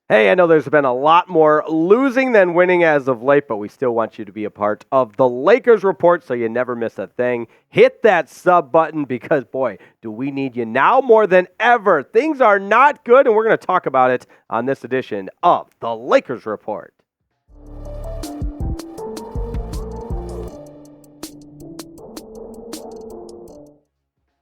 Hey, I know there's been a lot more losing than winning as of late, but we still want you to be a part of the Lakers report so you never miss a thing. Hit that sub button because, boy, do we need you now more than ever. Things are not good, and we're going to talk about it on this edition of the Lakers report.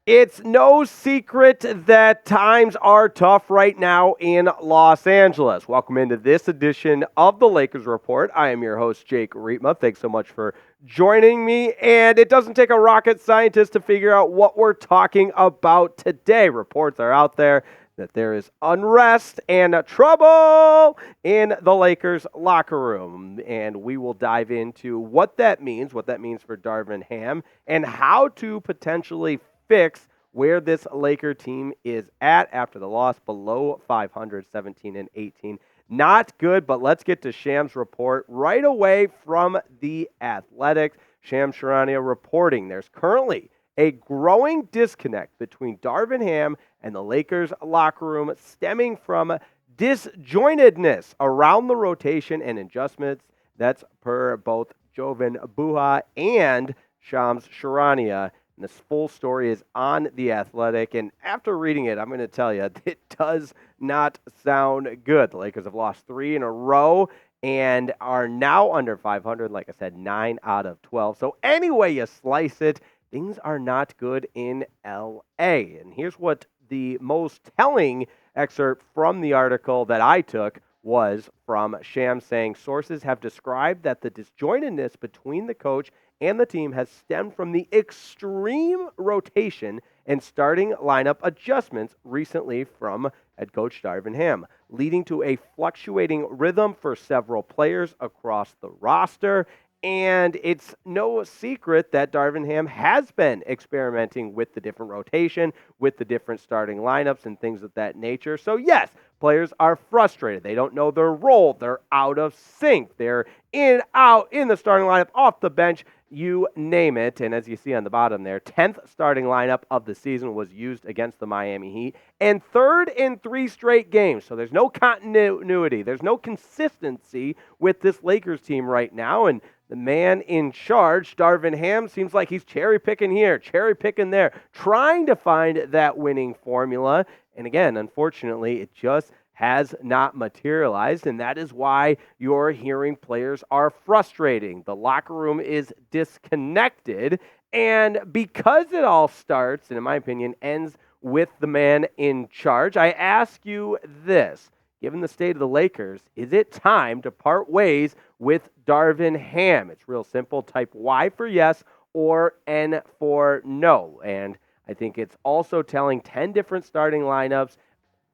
It's no secret that times are tough right now in Los Angeles. Welcome into this edition of the Lakers Report. I am your host, Jake Riepma. Thanks so much for joining me. And it doesn't take a rocket scientist to figure out what we're talking about today. Reports are out there that there is unrest and trouble in the Lakers locker room. And we will dive into what that means for Darvin Ham, and how to potentially fix where this Laker team is at after the loss below 500, 17 and 18. Not good, but let's get to Shams' report right away from The Athletic. Shams Charania reporting there's currently a growing disconnect between Darvin Ham and the Lakers locker room stemming from disjointedness around the rotation and adjustments. That's per both Jovan Buha and Shams Charania. And this full story is on The Athletic. And after reading it, I'm going to tell you, it does not sound good. The Lakers have lost 3 in a row and are now under 500. Like I said, 9 out of 12. So any way you slice it, things are not good in L.A. And here's what the most telling excerpt from the article that I took was from Shams saying, sources have described that the disjointedness between the coach and the team has stemmed from the extreme rotation and starting lineup adjustments recently from head coach Darvin Ham, leading to a fluctuating rhythm for several players across the roster. And it's no secret that Darvin Ham has been experimenting with the different rotation, with the different starting lineups and things of that nature. So yes, players are frustrated. They don't know their role. They're out of sync. They're in, out, in the starting lineup, off the bench, you name it. And as you see on the bottom there, 10th starting lineup of the season was used against the Miami Heat, and third in 3 straight games. So there's no continuity. There's no consistency with this Lakers team right now. And the man in charge, Darvin Ham, seems like he's cherry picking here, cherry picking there, trying to find that winning formula. And again, unfortunately, it just has not materialized, and that is why you're hearing players are frustrating. The locker room is disconnected, and because it all starts, and in my opinion, ends with the man in charge, I ask you this. Given the state of the Lakers, is it time to part ways with Darvin Ham? It's real simple. Type Y for yes or N for no. And I think it's also telling 10 different starting lineups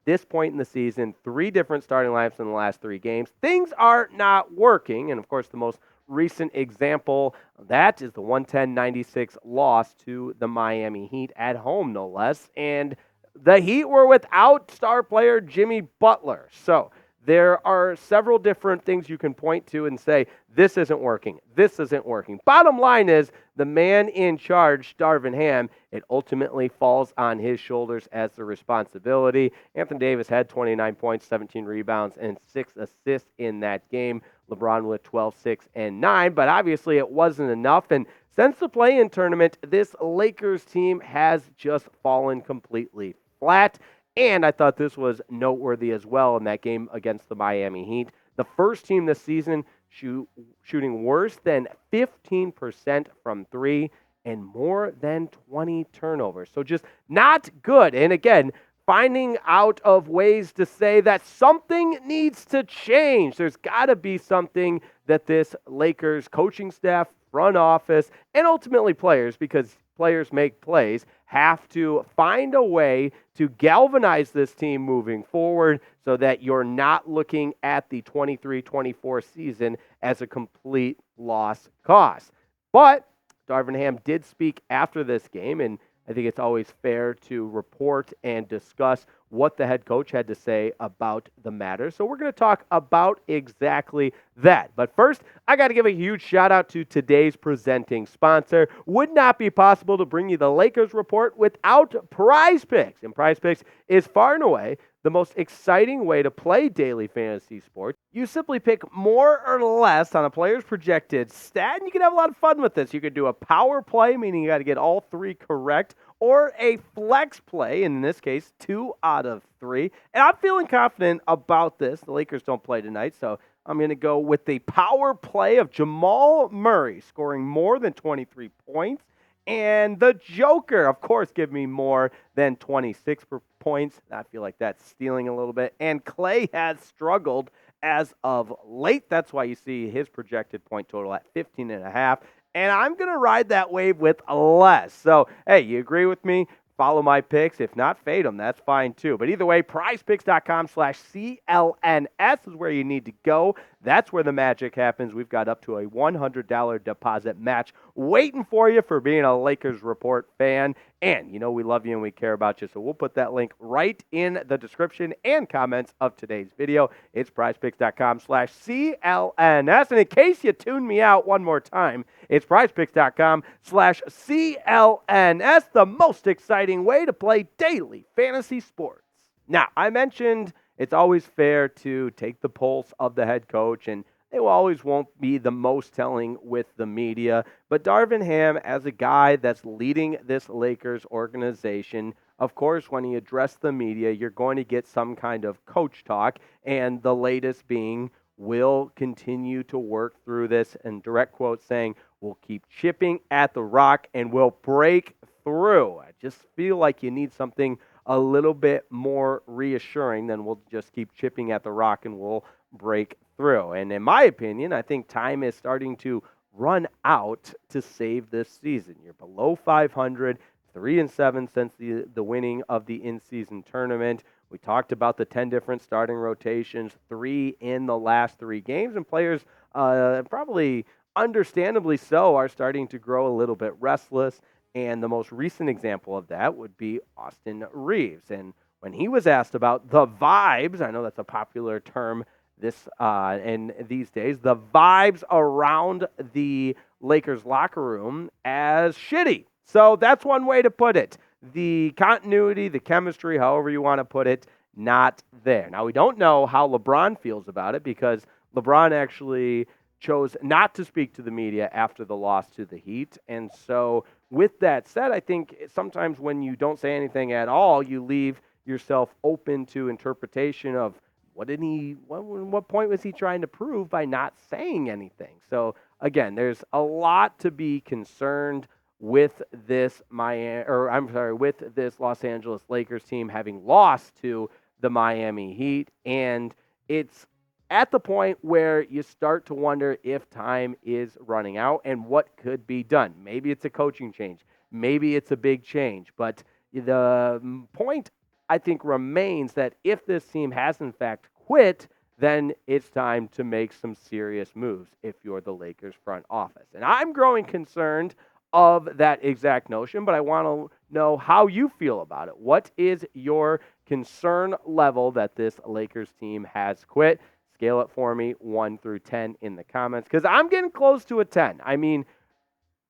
this point in the season, 3 different starting lineups in the last 3 games. Things are not working. And of course, the most recent example of that is the 110-96 loss to the Miami Heat at home, no less. And the Heat were without star player Jimmy Butler. So there are several different things you can point to and say, this isn't working, this isn't working. Bottom line is, the man in charge, Darvin Ham, it ultimately falls on his shoulders as the responsibility. Anthony Davis had 29 points, 17 rebounds, and 6 assists in that game. LeBron with 12, 6, and 9, but obviously it wasn't enough. And since the play-in tournament, this Lakers team has just fallen completely flat. And I thought this was noteworthy as well in that game against the Miami Heat. The first team this season shooting worse than 15% from 3 and more than 20 turnovers. So just not good. And again, finding out of ways to say that something needs to change. There's got to be something that this Lakers coaching staff, front office, and ultimately players, because players make plays, have to find a way to galvanize this team moving forward so that you're not looking at the 23-24 season as a complete loss cause. But Darvin Ham did speak after this game, and I think it's always fair to report and discuss what the head coach had to say about the matter. So we're going to talk about exactly that. But first, I got to give a huge shout out to today's presenting sponsor. Would not be possible to bring you the Lakers report without Prize Picks. And Prize Picks is far and away the most exciting way to play daily fantasy sports. You simply pick more or less on a player's projected stat, and you can have a lot of fun with this. You could do a power play, meaning you got to get all three correct, or a flex play, in this case, 2 out of 3. And I'm feeling confident about this. The Lakers don't play tonight, so I'm going to go with the power play of Jamal Murray scoring more than 23 points. And the Joker, of course, give me more than 26 points. I feel like that's stealing a little bit. And Clay has struggled as of late. That's why you see his projected point total at 15.5. And I'm going to ride that wave with less. So, hey, you agree with me? Follow my picks. If not, fade them. That's fine, too. But either way, prizepicks.com/CLNS is where you need to go. That's where the magic happens. We've got up to a $100 deposit match waiting for you for being a Lakers Report fan. And you know we love you and we care about you, so we'll put that link right in the description and comments of today's video. It's prizepicks.com/CLNS. And in case you tune me out one more time, it's prizepicks.com/CLNS, the most exciting way to play daily fantasy sports. Now, I mentioned it's always fair to take the pulse of the head coach, and they always won't be the most telling with the media. But Darvin Ham, as a guy that's leading this Lakers organization, of course, when he addressed the media, you're going to get some kind of coach talk, and the latest being, we'll continue to work through this, and direct quote saying, we'll keep chipping at the rock and we'll break through. I just feel like you need something a little bit more reassuring than we'll just keep chipping at the rock and we'll break through. And in my opinion, I think time is starting to run out to save this season. You're below 500, 3-7 since the winning of the in-season tournament. We talked about the 10 different starting rotations, 3 in the last 3 games, and players probably understandably so are starting to grow a little bit restless. And the most recent example of that would be Austin Reaves. And when he was asked about the vibes, I know that's a popular term in these days, the vibes around the Lakers locker room as shitty. So that's one way to put it. The continuity, the chemistry, however you want to put it, not there. Now, we don't know how LeBron feels about it because LeBron actually chose not to speak to the media after the loss to the Heat. And so with that said, I think sometimes when you don't say anything at all, you leave yourself open to interpretation of what point was he trying to prove by not saying anything? So again, there's a lot to be concerned with this with this Los Angeles Lakers team having lost to the Miami Heat, and it's at the point where you start to wonder if time is running out and what could be done. Maybe it's a coaching change. Maybe it's a big change. But the point, I think, remains that if this team has, in fact, quit, then it's time to make some serious moves if you're the Lakers front office. And I'm growing concerned of that exact notion, but I want to know how you feel about it. What is your concern level that this Lakers team has quit? Scale it for me, 1 through 10 in the comments, because I'm getting close to a 10. I mean,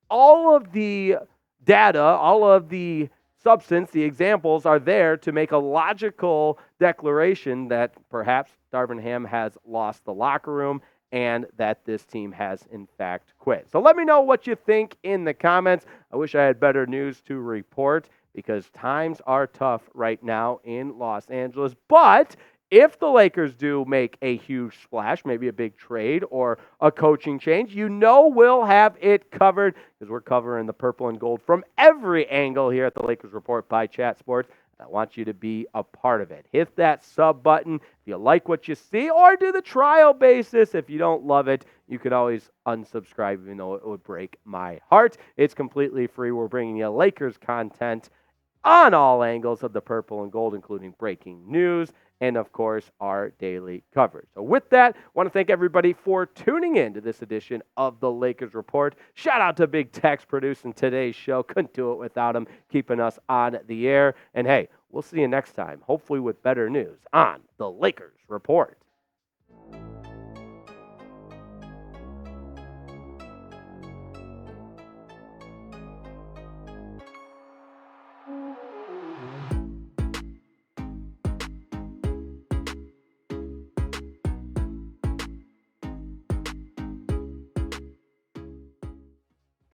all of the data, all of the substance, the examples are there to make a logical declaration that perhaps Darvin Ham has lost the locker room and that this team has, in fact, quit. So let me know what you think in the comments. I wish I had better news to report because times are tough right now in Los Angeles, but if the Lakers do make a huge splash, maybe a big trade or a coaching change, you know we'll have it covered because we're covering the purple and gold from every angle here at the Lakers Report by Chat Sports. I want you to be a part of it. Hit that sub button if you like what you see, or do the trial basis. If you don't love it, you could always unsubscribe, even though it would break my heart. It's completely free. We're bringing you Lakers content on all angles of the purple and gold, including breaking news and, of course, our daily coverage. So with that, I want to thank everybody for tuning in to this edition of the Lakers Report. Shout out to Big Tex producing today's show. Couldn't do it without him, keeping us on the air. And hey, We'll see you next time, hopefully with better news on the Lakers Report.